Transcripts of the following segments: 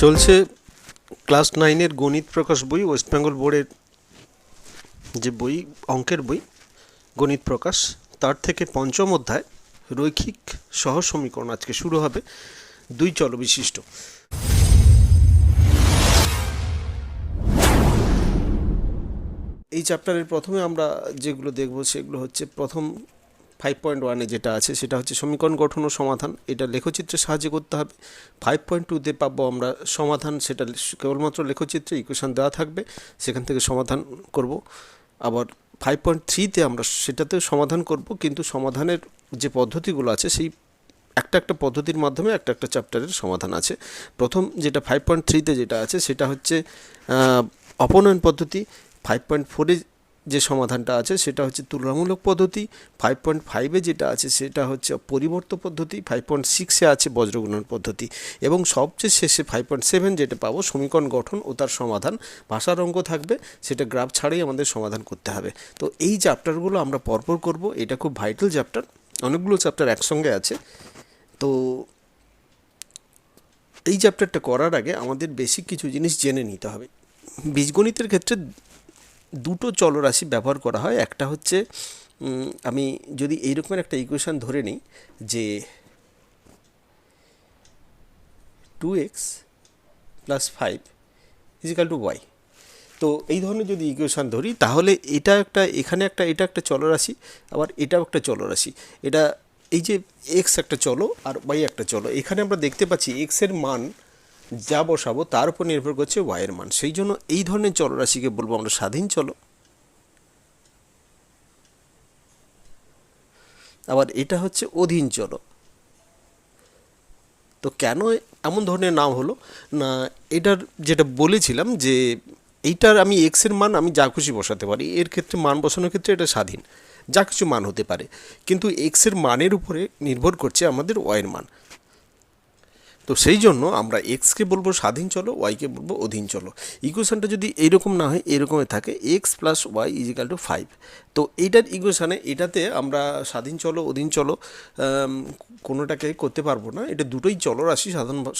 চলছে ক্লাস 9-এর গণিত প্রকাশ বই, ওয়েস্ট বেঙ্গল বোর্ডের যে বই, অঙ্কের বই গণিত প্রকাশ, তার থেকে পঞ্চম অধ্যায় রৈখিক সহজ সমীকরণ আজকে শুরু হবে, 2 চল বিশিষ্ট। এই চ্যাপ্টারের প্রথমে আমরা যেগুলো দেখব সেগুলো হচ্ছে প্রথম 5.1-এ যেটা আছে সেটা হচ্ছে সমীকরণ গঠন ও সমাধান। এটা লেখচিত্রের সাহায্যে করতে হবে। 5.2-তে পাবো আমরা সমাধান, সেটা কেবলমাত্র লেখচিত্রে ইকুয়েশন দেওয়া থাকবে, সেখান থেকে সমাধান করব। আবার 5.3-তে আমরা সেটাতেও সমাধান করব, কিন্তু সমাধানের যে পদ্ধতিগুলো আছে সেই একটা পদ্ধতির মাধ্যমে একটা চ্যাপ্টারের সমাধান আছে। প্রথম যেটা 5.3-তে যেটা আছে সেটা হচ্ছে অপনয়ন পদ্ধতি। 5.4-এ যে সমাধানটা আছে সেটা হচ্ছে তুলনামূলক পদ্ধতি। 5.5-এ যেটা আছে সেটা হচ্ছে পরিবর্ত পদ্ধতি। 5.6-এ আছে বজ্রগুণন পদ্ধতি, এবং সবচেয়ে শেষে 5.7 যেটা পাবো সমীকরণ গঠন ও তার সমাধান। ভাষার অঙ্ক থাকবে, সেটা গ্রাফ ছাড়াই আমাদের সমাধান করতে হবে। তো এই চ্যাপ্টারগুলো আমরা পরপর করব। এটা খুব ভাইটাল চ্যাপ্টার, অনেকগুলো চ্যাপ্টার একসঙ্গে আছে। তো এই চ্যাপ্টারটা করার আগে আমাদের বেসিক কিছু জিনিস জেনে নিতে হবে। বীজগণিতের ক্ষেত্রে দুটো চলরাশি ব্যবহার করা হয়। একটা হচ্ছে আমি যদি এইরকমের একটা ইকুয়েশান ধরে নিই যে 2x + 5 = y, তো এই ধরনের যদি ইকুয়েশান ধরি তাহলে এটা একটা চলরাশি, আবার এটাও একটা চলরাশি। এটা এই যে x একটা চলো আর y একটা চলো, এখানে আমরা দেখতে পাচ্ছি x এর মান যা বসাবো তার উপর নির্ভর করছে y এর মান। সেই জন্য এই ধরনের চলরাশিকে বলবো আমরা স্বাধীন চলো। আবার এটা হচ্ছে অধীন চলো। তো কেন এমন ধরনের নাম হলো না, এটার যেটা বলেছিলাম যে এইটার আমি এক্সের মান আমি যা খুশি বসাতে পারি, এর ক্ষেত্রে মান বসানোর ক্ষেত্রে এটা স্বাধীন, যা কিছু মান হতে পারে, কিন্তু এক্সের মানের উপরে নির্ভর করছে আমাদের ওয়াইয়ের মান। তো সেই জন্য আমরা এক্সকে বলবো স্বাধীন চলো, ওয়াইকে বলবো অধীন চলো। ইকুয়েশানটা যদি এইরকম না হয়, এরকমই থাকে x + y = 5। তো এইটার ইকুয়েশানে এটাতে আমরা স্বাধীন চলো অধীন চলো কোনোটাকে করতে পারবো না, এটা দুটোই চলরাশি,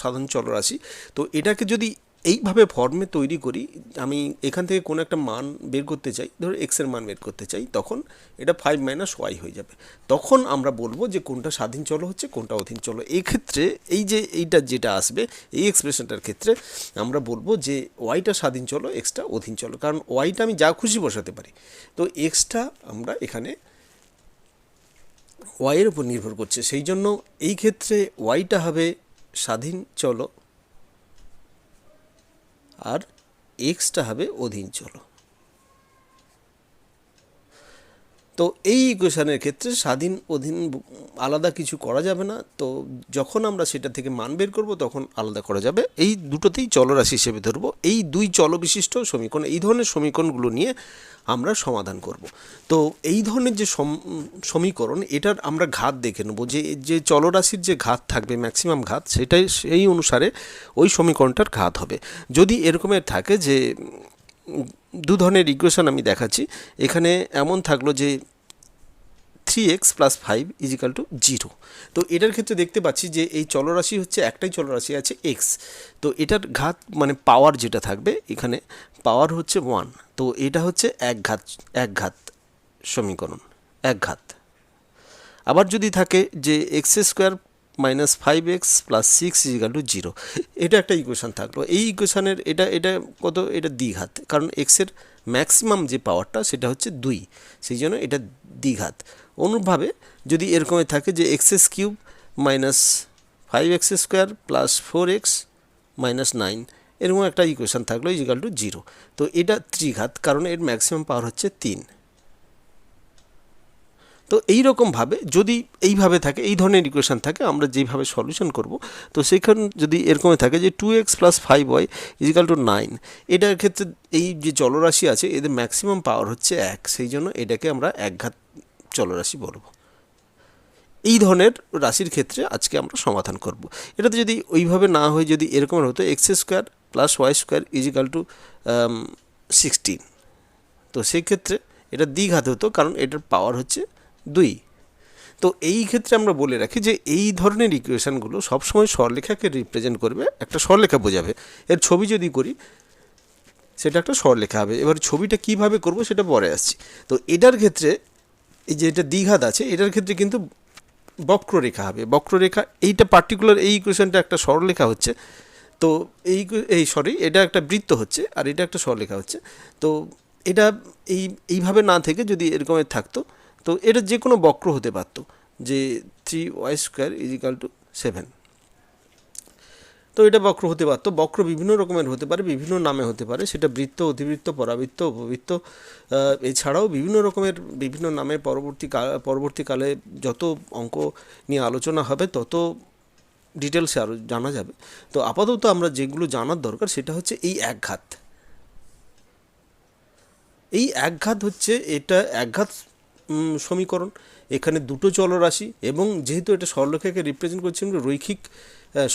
সাধারণ চলরাশি। তো এটাকে যদি এইভাবে ফর্মে তৈরি করি, আমি এখান থেকে কোনো একটা মান বের করতে চাই, ধরো এক্সের মান বের করতে চাই, তখন এটা 5 - y হয়ে যাবে। তখন আমরা বলবো যে কোনটা স্বাধীন চলো হচ্ছে, কোনটা অধীন চলো। এই ক্ষেত্রে এইটা যেটা আসবে এই এক্সপ্রেশনটার ক্ষেত্রে আমরা বলবো যে ওয়াইটা স্বাধীন চলো, এক্সটা অধীন চলো, কারণ ওয়াইটা আমি যা খুশি বসাতে পারি, তো এক্সটা আমরা এখানে ওয়াইয়ের উপর নির্ভর করছে। সেই জন্য এই ক্ষেত্রে ওয়াইটা হবে স্বাধীন চলো আর এক্সটা হবে অধীন চলো। তো এই ইকুয়েশানের ক্ষেত্রে স্বাধীন অধীন আলাদা কিছু করা যাবে না। তো যখন আমরা সেটা থেকে মান বের করব তখন আলাদা করা যাবে। এই দুটোতেই চলরাশি হিসেবে ধরবো। এই 2 চলবিশিষ্ট সমীকরণ, এই ধরনের সমীকরণগুলো নিয়ে আমরা সমাধান করব। তো এই ধরনের যে সমীকরণ, এটার আমরা ঘাত দেখে নেব, যে চলরাশির যে ঘাত থাকবে, ম্যাক্সিমাম ঘাত, সেটাই সেই অনুসারে ওই সমীকরণটার ঘাত হবে। যদি এরকমের থাকে যে দু ধরনের ইকুয়েশন আমি দেখাচ্ছি, এখানে এমন থাকলো যে 3x + 5 = 0। তো এটার ক্ষেত্রে দেখতে পাচ্ছি যে এই চলরাশি হচ্ছে একটাই চলরাশি আছে x, তো এটার ঘাত মানে পাওয়ার যেটা থাকবে এখানে পাওয়ার হচ্ছে 1। তো এটা হচ্ছে এক ঘাত সমীকরণ, এক ঘাত। আবার যদি থাকে যে x² - 5x + 6 = 0, এটা একটা ইকুয়েশান থাকলো। এই ইকুয়েশানের এটা কত, এটা দ্বিঘাত, কারণ এক্সের ম্যাক্সিমাম যে পাওয়ারটা সেটা হচ্ছে 2, সেই জন্য এটা দ্বিঘাত। অনুরূপভাবে যদি এরকমই থাকে যে x³ - 5x² + 4x - 9, এরকম একটা ইকুয়েশান থাকলো = 0। তো এটা ত্রিঘাত, কারণ এর ম্যাক্সিমাম পাওয়ার হচ্ছে 3। তো এইরকমভাবে যদি এইভাবে থাকে, এই ধরনের ইকুয়েশান থাকে, আমরা যেইভাবে সলিউশন করব, তো সেইখানে যদি এরকমই থাকে যে 2x + 5y = 9, এটার ক্ষেত্রে এই যে চলরাশি আছে এদের ম্যাক্সিমাম পাওয়ার হচ্ছে 1, সেই জন্য এটাকে আমরা একঘাত চলরাশি বলব। এই ধরনের রাশির ক্ষেত্রে আজকে আমরা সমাধান করব। এটাতে যদি ওইভাবে না হয়, যদি এরকম হতো x² + y² = 16, তো সেক্ষেত্রে এটা দ্বিঘাত হতো, কারণ এটার পাওয়ার হচ্ছে 2। তো এই ক্ষেত্রে আমরা বলে রাখি যে এই ধরনের ইকুয়েশানগুলো সবসময় সরলরেখাকে রিপ্রেজেন্ট করবে, একটা সরলরেখা বোঝাবে। এর ছবি যদি করি সেটা একটা সরলরেখা হবে। এবার ছবিটা কিভাবে করব সেটা পরে আসছি। তো এটার ক্ষেত্রে এই যে এটা দ্বিঘাত আছে, এটার ক্ষেত্রে কিন্তু বক্ররেখা হবে। বক্ররেখা এইটা পার্টিকুলার এই ইকুয়েশনটা একটা সরলরেখা হচ্ছে, তো এটা একটা বৃত্ত হচ্ছে আর এটা একটা সরলরেখা হচ্ছে। তো এটা এইভাবে না থেকে যদি এরকমের থাকতো, তো এটা যে কোনো বক্র হতে পারতো, যে 3y² = 7। তো এটা বক্র হতে পারতো। বক্র বিভিন্ন রকমের হতে পারে, বিভিন্ন নামে হতে পারে, সেটা বৃত্ত, অধিবৃত্ত, পরাবৃত্ত, উপবৃত্ত, এছাড়াও বিভিন্ন রকমের বিভিন্ন নামে পরবর্তীকালে যত অঙ্ক নিয়ে আলোচনা হবে তত ডিটেলসে আরও জানা যাবে। তো আপাতত আমরা যেগুলো জানার দরকার সেটা হচ্ছে এই একঘাত। এই একঘাত হচ্ছে এটা একঘাত সমীকরণ। এখানে দুটো চলরাশি এবং যেহেতু এটা সরলরেখাকে রিপ্রেজেন্ট করছে রৈখিক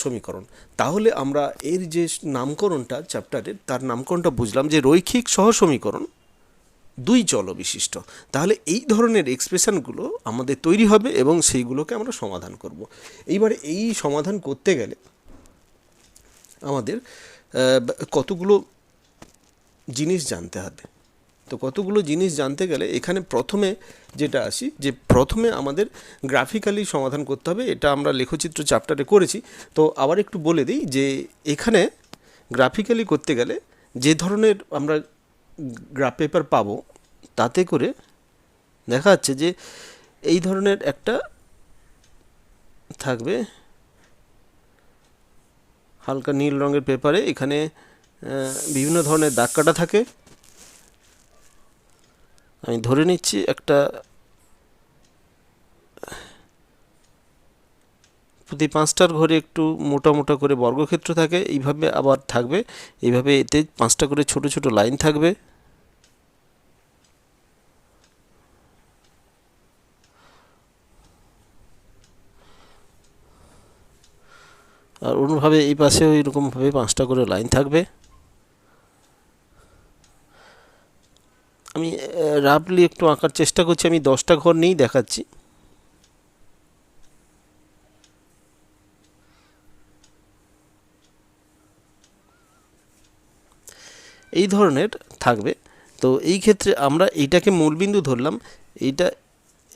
সমীকরণ, তাহলে আমরা এর যে নামকরণটা চ্যাপ্টারের, তার নামকরণটা বুঝলাম যে রৈখিক সহসমীকরণ দুই চল বিশিষ্ট। তাহলে এই ধরনের এক্সপ্রেশনগুলো আমাদের তৈরি হবে এবং সেইগুলোকে আমরা সমাধান করব। এইবারে এই সমাধান করতে গেলে আমাদের কতগুলো জিনিস জানতে হবে। তো কতগুলো জিনিস জানতে গেলে এখানে প্রথমে যেটা আসি, যে প্রথমে আমাদের গ্রাফিক্যালি সমাধান করতে হবে। এটা আমরা লেখচিত্র চ্যাপ্টারে করেছি। তো আবার একটু বলে দিই যে এখানে গ্রাফিক্যালি করতে গেলে যে ধরনের আমরা গ্রাফ পেপার পাবো, তাতে করে দেখা যাচ্ছে যে এই ধরনের একটা থাকবে হালকা নীল রঙের পেপারে। এখানে বিভিন্ন ধরনের দাগ কাটা থাকে। আমি ধরে নিচ্ছি একটা প্রতি 5টার ঘরে একটু মোটা মোটা করে বর্গক্ষেত্র থাকে, এইভাবে আবার থাকবে, এইভাবে এতে 5টা করে ছোট ছোট লাইন থাকবে। আর অন্যভাবে এই পাশেও এরকমভাবে 5টা করে লাইন থাকবে। আমি রাফলি একটু আঁকার চেষ্টা করছি, আমি 10টা ঘর নিয়েই দেখাচ্ছি। এই ধরনের থাকবে। তো এই ক্ষেত্রে আমরা এইটাকে মূলবিন্দু ধরলাম।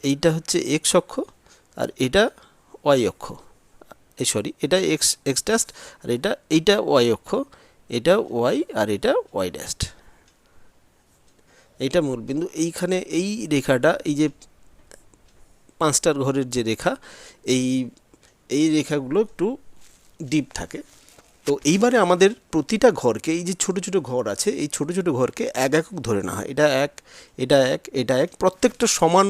এইটা হচ্ছে এক্স অক্ষ আর এটা ওয়াই অক্ষ, এটা এক্স ড্যাস্ট আর এইটা ওয়াই অক্ষ, এটা ওয়াই আর এটা ওয়াই ড্যাস্ট। এইটা মূলবিন্দু। এইখানে এই রেখাটা, এই যে 5টার ঘরের যে রেখা, এই রেখাগুলো একটু ডিপ থাকে। তো এইবারে আমাদের প্রতিটা ঘরকে, এই যে ছোট ছোট ঘর আছে, এই ছোট ছোট ঘরকে এক একক ধরে নেওয়া হয়। এটা এক, এটা এক, এটা এক, প্রত্যেকটা সমান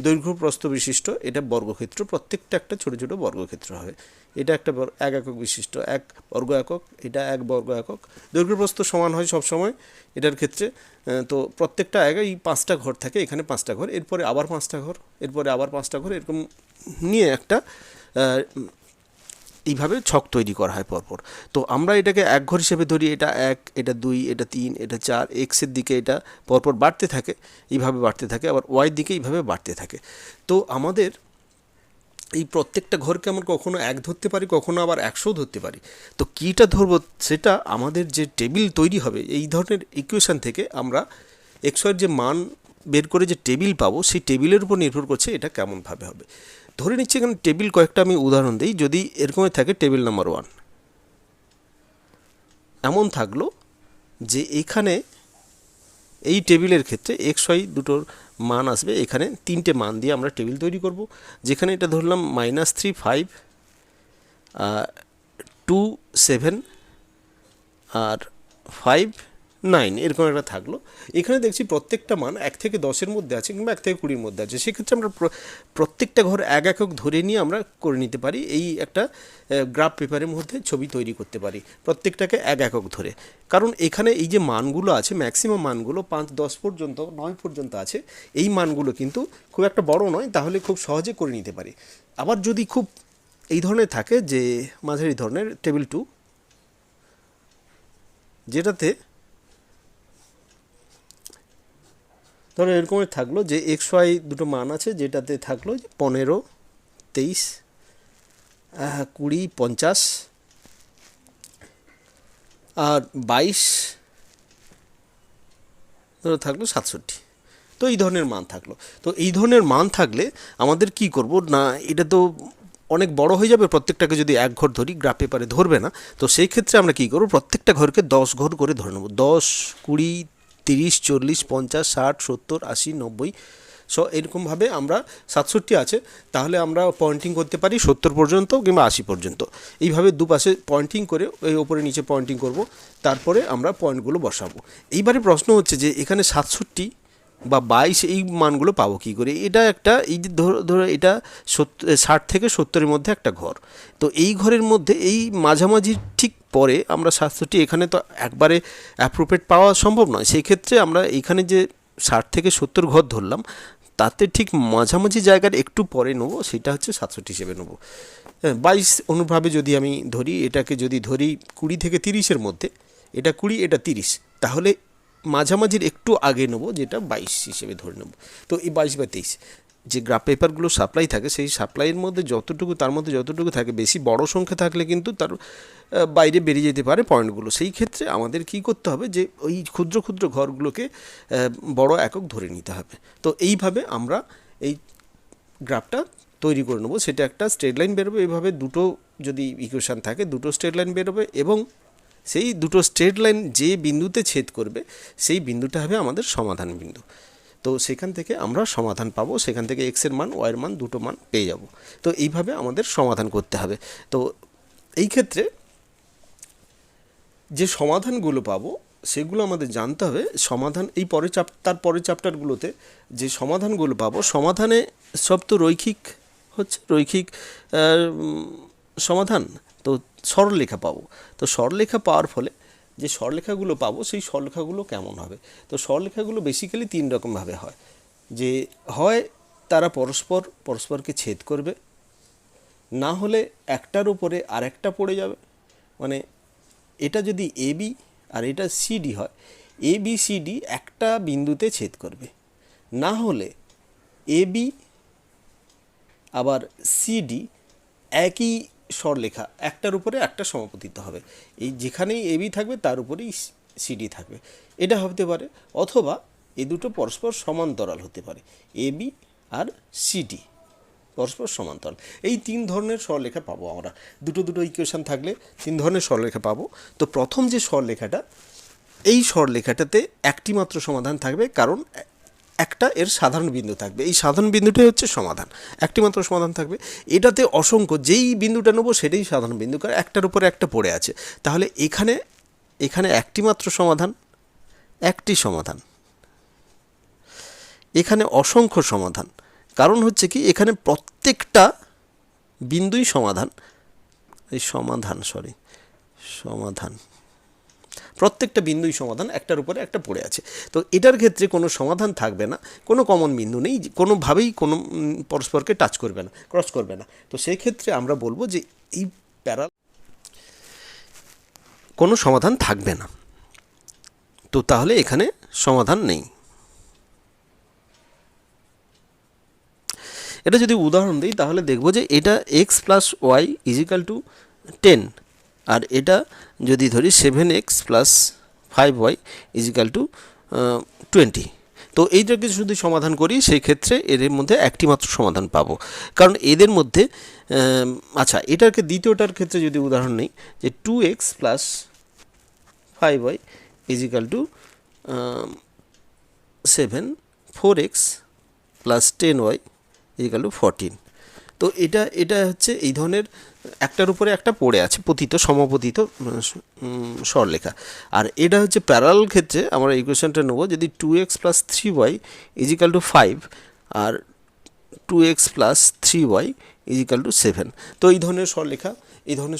দৈর্ঘ্য প্রস্থ বিশিষ্ট এটা বর্গক্ষেত্র, প্রত্যেকটা একটা ছোট ছোট বর্গক্ষেত্র হবে। এটা একটা এক একক বিশিষ্ট এক বর্গ একক, এটা এক বর্গ একক। দৈর্ঘ্য প্রস্থ সমান হয় সবসময় এটার ক্ষেত্রে। তো প্রত্যেকটা এই 5টা ঘর থাকে, এখানে 5টা ঘর, এরপরে আবার 5টা ঘর, এরপরে আবার 5টা ঘর, এরকম নিয়ে একটা এইভাবে ছক তৈরি করা হয় পরপর। তো আমরা এটাকে এক ঘর হিসেবে ধরি। এটা 1, এটা 2, এটা 3, এটা 4। এক্সের দিকে এটা পরপর বাড়তে থাকে, এইভাবে বাড়তে থাকে, আবার ওয়াইয়ের দিকে এইভাবে বাড়তে থাকে। তো আমাদের এই প্রত্যেকটা ঘরকে আমরা কখনো 1 ধরতে পারি, কখনো আবার 100 ধরতে পারি। তো কীটা ধরবো সেটা আমাদের যে টেবিল তৈরি হবে এই ধরনের ইকুয়েশান থেকে আমরা এক্সয়ের যে মান বের করে যে টেবিল পাবো, সেই টেবিলের উপর নির্ভর করছে এটা কেমনভাবে হবে। ধরে নিচ্ছি এখানে টেবিল কয়েকটা আমি উদাহরণ দিই। যদি এরকমই থাকে টেবিল নাম্বার 1 এমন থাকলো যে এখানে এই টেবিলের ক্ষেত্রে এক্স ওয়াই দুটোর মান আসবে। এখানে 3টে মান দিয়ে আমরা টেবিল তৈরি করব। যেখানে এটা ধরলাম -3, 5, 2, 7 আর 5, 9 এরকম একটা থাকলো। এখানে দেখছি প্রত্যেকটা মান 1 থেকে 10-এর মধ্যে আছে কিংবা 1 থেকে 20-এর মধ্যে আছে। সেক্ষেত্রে আমরা প্রত্যেকটা ঘর এক একক ধরে নিয়ে আমরা করে নিতে পারি। এই একটা গ্রাফ পেপারের মধ্যে ছবি তৈরি করতে পারি প্রত্যেকটাকে এক একক ধরে। কারণ এখানে এই যে মানগুলো আছে, ম্যাক্সিমাম মানগুলো 5, 10 পর্যন্ত, 9 পর্যন্ত আছে। এই মানগুলো কিন্তু খুব একটা বড় নয়, তাহলে খুব সহজে করে নিতে পারি। আবার যদি খুব এই ধরনের থাকে যে মাঝারি ধরনের টেবিল 2, যেটাতে ধরো এরকমের থাকলো যে এক্স ওয়াই দুটো মান আছে, যেটাতে থাকলো 15, 23, 20, 50 আর 22 ধরো থাকলো 67। তো এই ধরনের মান থাকলো। তো এই ধরনের মান থাকলে আমাদের কি করব না, এটা তো অনেক বড় হয়ে যাবে, প্রত্যেকটাকে যদি এক ঘর ধরি গ্রাফ পেপারে ধরবে না। তো সেই ক্ষেত্রে আমরা কী করব, প্রত্যেকটা ঘরকে 10 ঘর করে ধরে নেব। 10, 20, 30, 40, 50, 60, 70, 80, 90। এরকমভাবে আমরা 67 আছে, তাহলে আমরা পয়েন্টিং করতে পারি 70 পর্যন্ত কিংবা 80 পর্যন্ত। এইভাবে দুপাশে পয়েন্টিং করে ওই ওপরে নিচে পয়েন্টিং করব, তারপরে আমরা পয়েন্টগুলো বসাবো। এইবারে প্রশ্ন হচ্ছে যে এখানে 67 বা 22 এই মানগুলো পাবো কী করে। এটা একটা এই যে ধরো এটা 60 থেকে 70-এর মধ্যে একটা ঘর। তো এই ঘরের মধ্যে এই মাঝামাঝি ঠিক পরে আমরা 67 এখানে তো একবারে অ্যাপ্রোপ্রিয়েট পাওয়া সম্ভব নয়। সেই ক্ষেত্রে আমরা এখানে যে 60 থেকে 70 ঘর ধরলাম, তাতে ঠিক মাঝামাঝি জায়গার একটু পরে নেবো, সেটা হচ্ছে 67 হিসেবে নেবো। 22 অনুভাবে যদি আমি ধরি, এটাকে যদি ধরি 20 থেকে 30-এর মধ্যে, এটা 20 এটা 30, তাহলে মাঝামাঝির একটু আগে নেবো, যেটা 22 হিসেবে ধরে নেব। তো এই 22 বা 23 যে গ্রাফ পেপারগুলো সাপ্লাই থাকে, সেই সাপ্লাইয়ের মধ্যে যতটুকু তার মধ্যে যতটুকু থাকে, বেশি বড় সংখ্যা থাকলে কিন্তু তার বাইরে বেরিয়ে যেতে পারে পয়েন্টগুলো। সেই ক্ষেত্রে আমাদের কি করতে হবে, যে ওই ক্ষুদ্র ক্ষুদ্র ঘরগুলোকে বড় একক ধরে নিতে হবে। তো এইভাবে আমরা এই গ্রাফটা তৈরি করে নেবো। সেটা একটা স্ট্রেট লাইন বেরোবে, এইভাবে দুটো যদি ইকুয়েশান থাকে দুটো স্ট্রেট লাইন বেরোবে, এবং সেই দুটো স্ট্রেট লাইন যে বিন্দুতে ছেদ করবে সেই বিন্দুটা হবে আমাদের সমাধান বিন্দু। তো সেখান থেকে আমরা সমাধান পাবো, সেখান থেকে এক্সের মান ওয়াইয়ের মান দুটো মান পেয়ে যাব। তো এইভাবে আমাদের সমাধান করতে হবে। তো এই ক্ষেত্রে যে সমাধানগুলো পাবো সেগুলো আমাদের জানতে হবে। সমাধান এই তার পরের চ্যাপ্টারগুলোতে যে সমাধানগুলো পাবো, সমাধানে সব তো রৈখিক হচ্ছে, রৈখিক সমাধান। তো সরলরেখা পাবো। তো সরলরেখা পাওয়ার ফলে যে সরলরেখাগুলো পাবো, সেই সরলরেখাগুলো কেমন হবে। তো সরলরেখাগুলো বেসিক্যালি 3 রকমভাবে হয়। যে হয় তারা পরস্পরকে ছেদ করবে, না হলে একটার উপরে আরেকটা পড়ে যাবে। মানে এটা যদি এবি আর এটা সিডি হয়, এবি সিডি একটা বিন্দুতে ছেদ করবে, না হলে এবি আবার সিডি একই সরলরেখা একটার উপরে একটা সমাপতিত হবে। এই যেখানেই এবি থাকবে তার উপরেই সিডি থাকবে, এটা হতে পারে। অথবা এই দুটো পরস্পর সমান্তরাল হতে পারে, এবি আর সিডি পরস্পর সমান্তরাল। এই 3 ধরনের সরলরেখা পাবো আমরা। দুটো ইকুয়েশান থাকলে 3 ধরনের সরলরেখা পাবো। তো প্রথম যে সরলরেখাটা, এই সরলরেখাটাতে একটি মাত্র সমাধান থাকবে, কারণ একটা এর সাধারণ বিন্দু থাকবে। এই সাধারণ বিন্দুটাই হচ্ছে সমাধান, একটি মাত্র সমাধান থাকবে। এটাতে অসংখ্য, যেই বিন্দুটা নেবো সেটাই সাধারণ বিন্দু, কারণ একটার উপরে একটা পড়ে আছে। তাহলে এখানে একটি মাত্র সমাধান, একটি সমাধান। এখানে অসংখ্য সমাধান, কারণ হচ্ছে কি এখানে প্রত্যেকটা বিন্দুই সমাধান। সমাধান প্রত্যেকটা বিন্দুই সমাধান, একটার উপরে একটা পড়ে আছে। তো এটার ক্ষেত্রে কোনো সমাধান থাকবে না, কোনো কমন বিন্দু নেই, কোনোভাবেই কোনো পরস্পরকে টাচ করবে না, ক্রস করবে না। তো সেই ক্ষেত্রে আমরা বলবো যে এই কোনো সমাধান থাকবে না। তো তাহলে এখানে সমাধান নেই। এটা যদি উদাহরণ দিই তাহলে দেখব যে এটা x + y = 10, আর এটা যদি ধরি 7x + 5y = 20। তো এইটাকে যদি সমাধান করি সেই ক্ষেত্রে এদের মধ্যে একটি মাত্র সমাধান পাবো, কারণ এদের মধ্যে আচ্ছা এটাকে দ্বিতীয়টার ক্ষেত্রে যদি উদাহরণ নিই, যে 2x + 5y = 7, 4x + 10y = 14। তো এটা হচ্ছে এই ধরনের একটার উপরে একটা পড়ে আছে, সমপতিত সরলরেখা। আর এটা হচ্ছে প্যারালাল ক্ষেত্রে আমরা ইকুয়েশনটা নেব, যদি 2x + 3y = 5 আর 2x + 3y = 7। তো এই ধরনের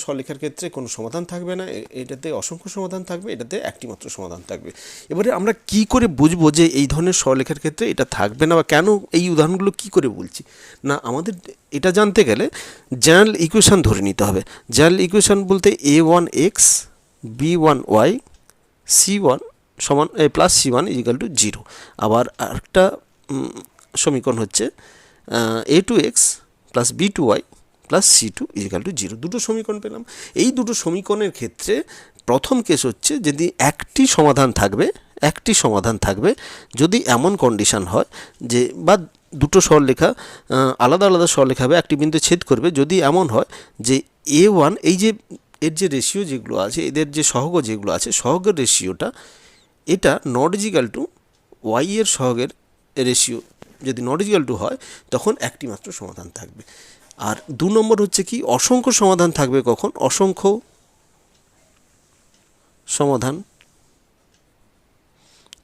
সরলরেখার ক্ষেত্রে কোনো সমাধান থাকবে না, এটাতে অসংখ্য সমাধান থাকবে, এটাতে একটি মাত্র সমাধান থাকবে। এবারে আমরা কি করে বুঝবো যে এই ধরনের সরলরেখার ক্ষেত্রে এটা থাকবে না, বা কেন এই উদাহরণগুলো কি করে বলছি না, আমাদের এটা জানতে গেলে জেনারেল ইকুয়েশন ধরে নিতে হবে। জেনারেল ইকুয়েশন বলতে a1x b1y c1 + c1 = 0। আবার আরেকটা সমীকরণ হচ্ছে a2x plus b2y plus c2 is equal two 0, দুটো সমীকরণ পেলাম। এই দুটো সমীকরণের ক্ষেত্রে প্রথম কেস হচ্ছে যদি একটি সমাধান থাকবে যদি এমন কন্ডিশন হয় যে, বা দুটো সরলরেখা আলাদা আলাদা সরলরেখা হবে, একটি বিন্দু ছেদ করবে, যদি এমন হয় যে a1 এই যে এর যে রেশিও যেগুলো আছে, এদের যে সহগ যেগুলো আছে, সহগের রেশিওটা এটা নট ইজিক্যাল টু y এর সহগের রেশিও যদি নট ইজিক্যাল টু হয়, তখন একটি মাত্র সমাধান থাকবে। আর 2 নম্বর হচ্ছে কি, অসংখ্য সমাধান থাকবে কখন? অসংখ্য সমাধান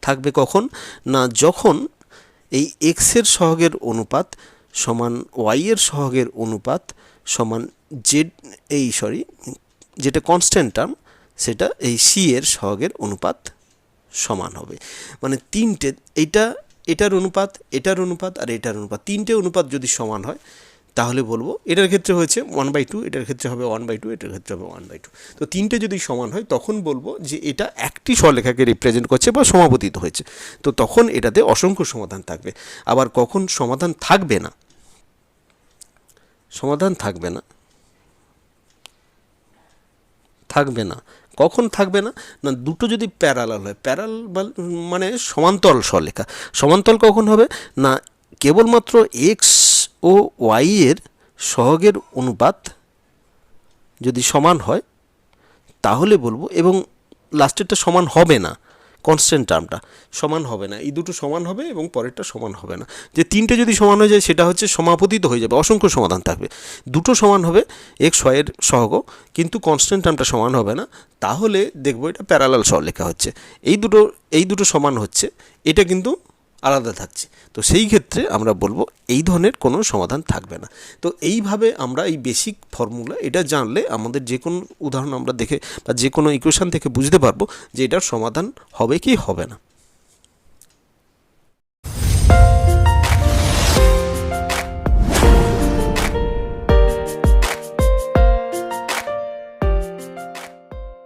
থাকবে কখন না, যখন এই x এর সহগের অনুপাত সমান y এর সহগের অনুপাত সমান যেটা কনস্ট্যান্ট টার্ম সেটা এই c এর সহগের অনুপাত সমান হবে। মানে তিনটে, এটার অনুপাত, এটার অনুপাত আর এটার অনুপাত, তিনটে অনুপাত যদি সমান হয় তাহলে বলবো, এটার ক্ষেত্রে হয়েছে 1/2, এটার ক্ষেত্রে হবে 1/2, এটার ক্ষেত্রে হবে 1/2। তো তিনটে যদি সমান হয় তখন বলবো যে এটা একটি সরলরেখাকে রিপ্রেজেন্ট করছে বা সমাপতিত হয়েছে। তো তখন এটাতে অসংখ্য সমাধান থাকবে। আবার কখন সমাধান থাকবে না, কখন থাকবে না, না দুটো যদি প্যারালাল হয়, মানে সমান্তরাল সরলরেখা, সমান্তরাল কখন হবে না, কেবলমাত্র এক্স ও ওয়াই এর সহগের অনুপাত যদি সমান হয় তাহলে বলবো, এবং লাস্টেরটা সমান হবে না, কনস্ট্যান্ট টার্মটা সমান হবে না, এই দুটো সমান হবে এবং পরেরটা সমান হবে না। যে তিনটে যদি সমান হয়ে যায় সেটা হচ্ছে সমাপতিত হয়ে যাবে, অসংখ্য সমাধান থাকবে। দুটো সমান হবে এক্স ওয়াইয়ের সহগ, কিন্তু কনস্ট্যান্ট টার্মটা সমান হবে না, তাহলে দেখবো এটা প্যারালাল সরলরেখা হচ্ছে। এই দুটো সমান হচ্ছে, এটা কিন্তু আলাদা থাকছে। তো সেই ক্ষেত্রে আমরা বলবো এই ধরনের কোনো সমাধান থাকবে না। তো এইভাবে আমরা এই বেসিক ফর্মুলা এটা জানলে আমাদের যে কোনো উদাহরণ আমরা দেখে বা যে কোনো ইকুয়েশন থেকে বুঝতে পারবো যে এটার সমাধান হবে কি হবে না।